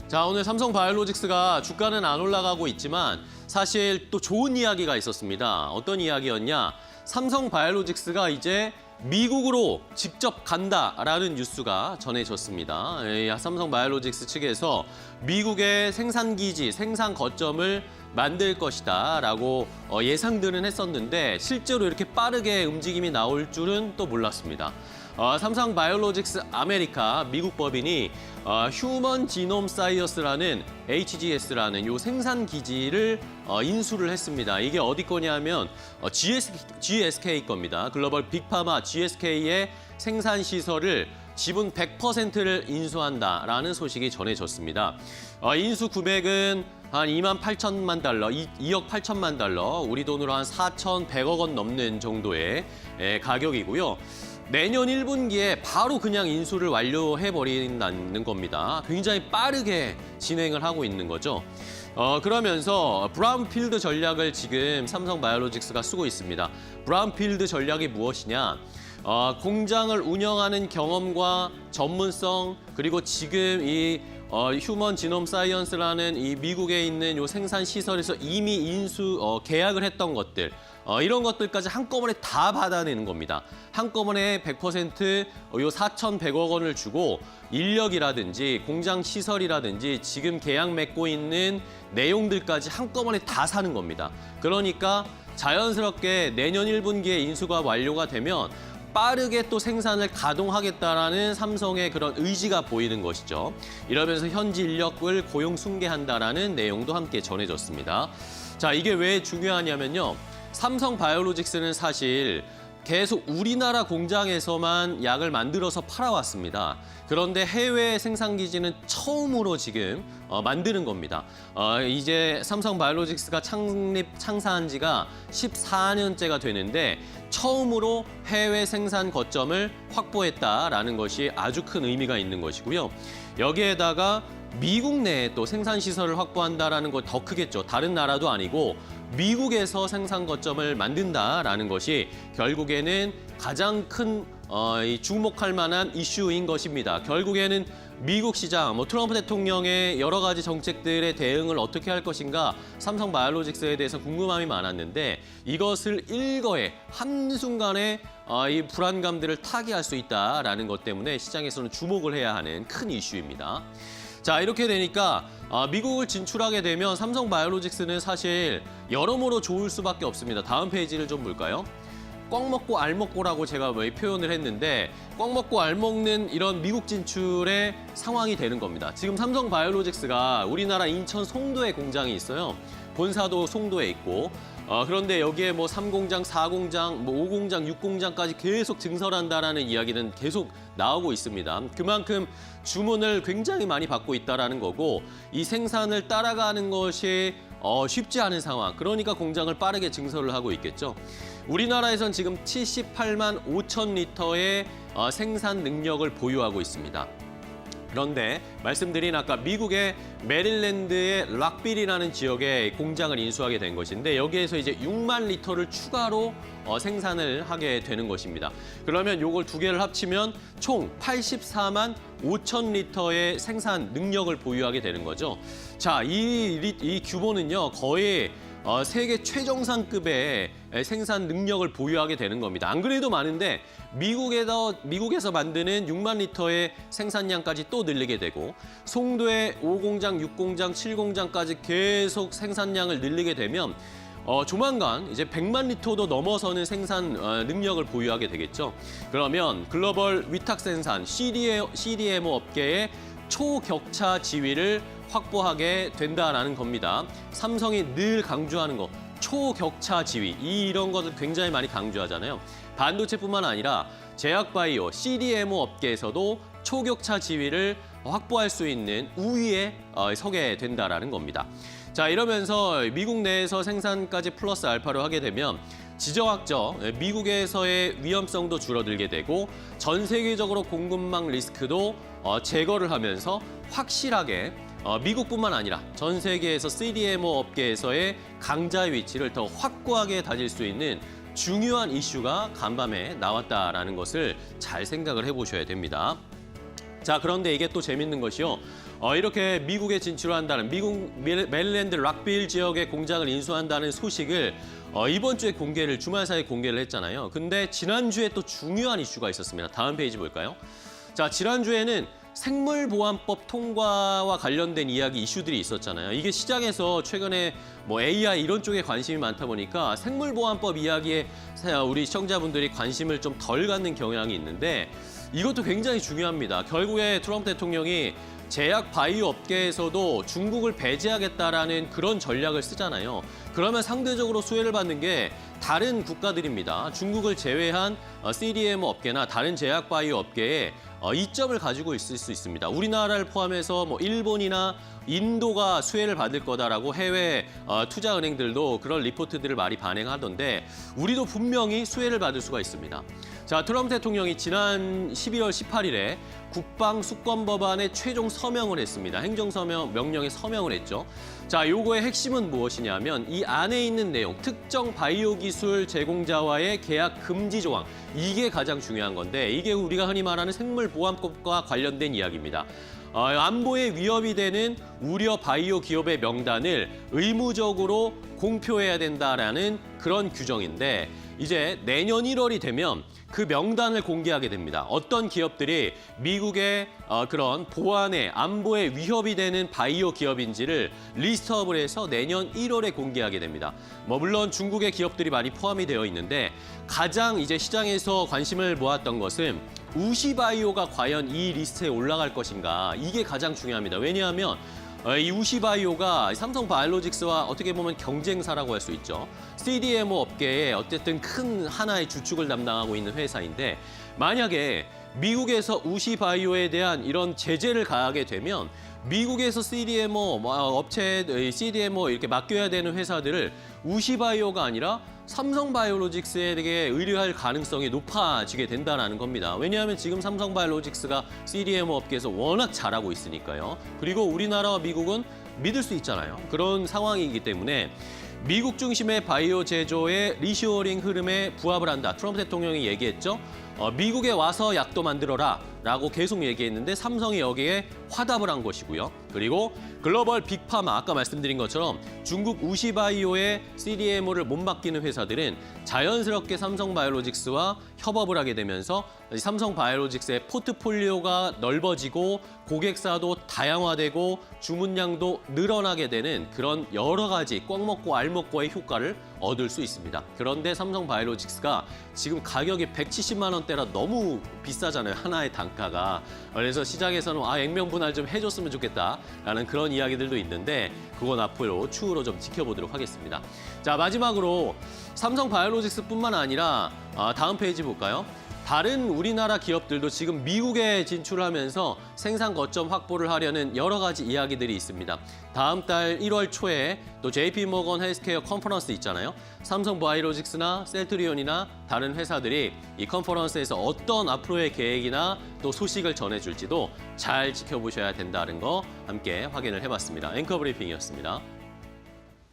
자, 오늘 삼성바이오로직스가 주가는 안 올라가고 있지만 사실 또 좋은 이야기가 있었습니다. 어떤 이야기였냐? 삼성바이오로직스가 이제 미국으로 직접 간다라는 뉴스가 전해졌습니다. 삼성바이오로직스 측에서 미국의 생산기지, 생산 거점을 만들 것이다라고 예상들은 했었는데 실제로 이렇게 빠르게 움직임이 나올 줄은 또 몰랐습니다. 삼성바이오로직스 아메리카 미국 법인이 휴먼 지놈 사이언스라는 HGS라는 요 생산 기지를 인수를 했습니다. 이게 어디 거냐면 GSK 겁니다. 글로벌 빅파마 GSK의 생산 시설을 지분 100%를 인수한다라는 소식이 전해졌습니다. 인수 금액은 한 2만 8천만 달러, 2억 8천만 달러, 우리 돈으로 한 4,100억 원 넘는 정도의 가격이고요. 내년 1분기에 바로 그냥 인수를 완료해버린다는 겁니다. 굉장히 빠르게 진행을 하고 있는 거죠. 그러면서 브라운필드 전략을 지금 삼성바이오로직스가 쓰고 있습니다. 브라운필드 전략이 무엇이냐? 공장을 운영하는 경험과 전문성, 그리고 지금 이 휴먼 지놈 사이언스라는 이 미국에 있는 요 생산 시설에서 이미 계약을 했던 것들, 이런 것들까지 한꺼번에 다 받아내는 겁니다. 한꺼번에 100% 요 4,100억 원을 주고 인력이라든지 공장 시설이라든지 지금 계약 맺고 있는 내용들까지 한꺼번에 다 사는 겁니다. 그러니까 자연스럽게 내년 1분기에 인수가 완료가 되면 빠르게 또 생산을 가동하겠다라는 삼성의 그런 의지가 보이는 것이죠. 이러면서 현지 인력을 고용 승계한다라는 내용도 함께 전해졌습니다. 자, 이게 왜 중요하냐면요. 삼성바이오로직스는 사실 계속 우리나라 공장에서만 약을 만들어서 팔아왔습니다. 그런데 해외 생산기지는 처음으로 지금 만드는 겁니다. 이제 삼성바이오로직스가 창사한 지가 14년째가 되는데 처음으로 해외 생산 거점을 확보했다라는 것이 아주 큰 의미가 있는 것이고요. 여기에다가 미국 내에 또 생산 시설을 확보한다라는 것 더 크겠죠. 다른 나라도 아니고 미국에서 생산 거점을 만든다라는 것이 결국에는 가장 큰 주목할 만한 이슈인 것입니다. 결국에는 미국 시장, 트럼프 대통령의 여러 가지 정책들에 대응을 어떻게 할 것인가 삼성바이오로직스에 대해서 궁금함이 많았는데 이것을 일거에 한순간에 이 불안감들을 타개할 수 있다라는 것 때문에 시장에서는 주목을 해야 하는 큰 이슈입니다. 자, 이렇게 되니까 미국을 진출하게 되면 삼성바이오로직스는 사실 여러모로 좋을 수밖에 없습니다. 다음 페이지를 좀 볼까요? 꽉 먹고 알 먹고라고 제가 표현을 했는데 꽉 먹고 알 먹는 이런 미국 진출의 상황이 되는 겁니다. 지금 삼성바이오로직스가 우리나라 인천 송도에 공장이 있어요. 본사도 송도에 있고 그런데 여기에 3공장, 4공장, 5공장, 6공장까지 계속 증설한다라는 이야기는 계속 나오고 있습니다. 그만큼 주문을 굉장히 많이 받고 있다라는 거고 이 생산을 따라가는 것이 쉽지 않은 상황. 그러니까 공장을 빠르게 증설을 하고 있겠죠. 우리나라에선 지금 78만 5천 리터의 생산 능력을 보유하고 있습니다. 그런데 말씀드린 아까 미국의 메릴랜드의 락빌이라는 지역에 공장을 인수하게 된 것인데 여기에서 이제 6만 리터를 추가로 생산을 하게 되는 것입니다. 그러면 요걸 두 개를 합치면 총 84만 5천 리터의 생산 능력을 보유하게 되는 거죠. 자, 이 규모는요 거의 세계 최정상급의 생산 능력을 보유하게 되는 겁니다. 안 그래도 많은데 미국에서 만드는 6만 리터의 생산량까지 또 늘리게 되고 송도의 5공장, 6공장, 7공장까지 계속 생산량을 늘리게 되면 조만간 이제 100만 리터도 넘어서는 생산 능력을 보유하게 되겠죠. 그러면 글로벌 위탁 생산 CDMO 업계의 초격차 지위를 확보하게 된다라는 겁니다. 삼성이 늘 강조하는 거, 초격차 지위, 이런 것을 굉장히 많이 강조하잖아요. 반도체뿐만 아니라 제약바이오, CDMO 업계에서도 초격차 지위를 확보할 수 있는 우위에 서게 된다라는 겁니다. 자, 이러면서 미국 내에서 생산까지 플러스 알파로 하게 되면 지정학적 미국에서의 위험성도 줄어들게 되고 전 세계적으로 공급망 리스크도 제거를 하면서 확실하게 미국뿐만 아니라 전 세계에서 CDMO 업계에서의 강자의 위치를 더 확고하게 다질 수 있는 중요한 이슈가 간밤에 나왔다라는 것을 잘 생각을 해보셔야 됩니다. 자, 그런데 이게 또 재밌는 것이요. 이렇게 미국에 진출한다는 미국 메릴랜드 락빌 지역의 공장을 인수한다는 소식을 이번 주에 주말 사이에 공개를 했잖아요. 근데 지난주에 또 중요한 이슈가 있었습니다. 다음 페이지 볼까요? 자, 지난주에는 생물보안법 통과와 관련된 이슈들이 있었잖아요. 이게 시장에서 최근에 뭐 AI 이런 쪽에 관심이 많다 보니까 생물보안법 이야기에 우리 시청자분들이 관심을 좀 덜 갖는 경향이 있는데 이것도 굉장히 중요합니다. 결국에 트럼프 대통령이 제약 바이오 업계에서도 중국을 배제하겠다라는 그런 전략을 쓰잖아요. 그러면 상대적으로 수혜를 받는 게 다른 국가들입니다. 중국을 제외한 CDMO 업계나 다른 제약 바이오 업계에 이점을 가지고 있을 수 있습니다. 우리나라를 포함해서 뭐 일본이나 인도가 수혜를 받을 거다라고 해외 투자은행들도 그런 리포트들을 많이 발행하던데 우리도 분명히 수혜를 받을 수가 있습니다. 자, 트럼프 대통령이 지난 12월 18일에 국방수권법안에 최종 서명을 했습니다. 행정서명 명령에 서명을 했죠. 자, 요거의 핵심은 무엇이냐면 이 안에 있는 내용, 특정 바이오 기술 제공자와의 계약 금지 조항, 이게 가장 중요한 건데 이게 우리가 흔히 말하는 생물보안법과 관련된 이야기입니다. 안보에 위협이 되는 우려 바이오 기업의 명단을 의무적으로 공표해야 된다라는 그런 규정인데 이제 내년 1월이 되면 그 명단을 공개하게 됩니다. 어떤 기업들이 미국의 그런 보안에 안보에 위협이 되는 바이오 기업인지를 리스트업을 해서 내년 1월에 공개하게 됩니다. 물론 중국의 기업들이 많이 포함이 되어 있는데 가장 이제 시장에서 관심을 모았던 것은 우시바이오가 과연 이 리스트에 올라갈 것인가, 이게 가장 중요합니다. 왜냐하면 이 우시바이오가 삼성바이오로직스와 어떻게 보면 경쟁사라고 할 수 있죠. CDMO 업계에 어쨌든 큰 하나의 주축을 담당하고 있는 회사인데 만약에 미국에서 우시바이오에 대한 이런 제재를 가하게 되면 미국에서 CDMO CDMO 이렇게 맡겨야 되는 회사들을 우시바이오가 아니라 삼성바이오로직스에게 의뢰할 가능성이 높아지게 된다는 겁니다. 왜냐하면 지금 삼성바이오로직스가 CDMO 업계에서 워낙 잘하고 있으니까요. 그리고 우리나라와 미국은 믿을 수 있잖아요. 그런 상황이기 때문에 미국 중심의 바이오 제조의 리쇼어링 흐름에 부합을 한다. 트럼프 대통령이 얘기했죠. 미국에 와서 약도 만들어라 라고 계속 얘기했는데 삼성이 여기에 화답을 한 것이고요. 그리고 글로벌 빅파마, 아까 말씀드린 것처럼 중국 우시바이오의 CDMO를 못 맡기는 회사들은 자연스럽게 삼성바이오로직스와 협업을 하게 되면서 삼성바이오로직스의 포트폴리오가 넓어지고 고객사도 다양화되고 주문량도 늘어나게 되는 그런 여러 가지 꽉 먹고 알 먹고의 효과를 얻을 수 있습니다. 그런데 삼성바이오로직스가 지금 가격이 170만 원대라 너무 비싸잖아요. 하나의 단가가. 그래서 시장에서는 액면 분할 좀 해줬으면 좋겠다라는 그런 이야기들도 있는데 그건 앞으로 추후로 좀 지켜보도록 하겠습니다. 자, 마지막으로 삼성바이오로직스뿐만 아니라 다음 페이지 볼까요? 다른 우리나라 기업들도 지금 미국에 진출하면서 생산 거점 확보를 하려는 여러 가지 이야기들이 있습니다. 다음 달 1월 초에 또 JP모건 헬스케어 컨퍼런스 있잖아요. 삼성바이오로직스나 셀트리온이나 다른 회사들이 이 컨퍼런스에서 어떤 앞으로의 계획이나 또 소식을 전해줄지도 잘 지켜보셔야 된다는 거 함께 확인을 해봤습니다. 앵커 브리핑이었습니다.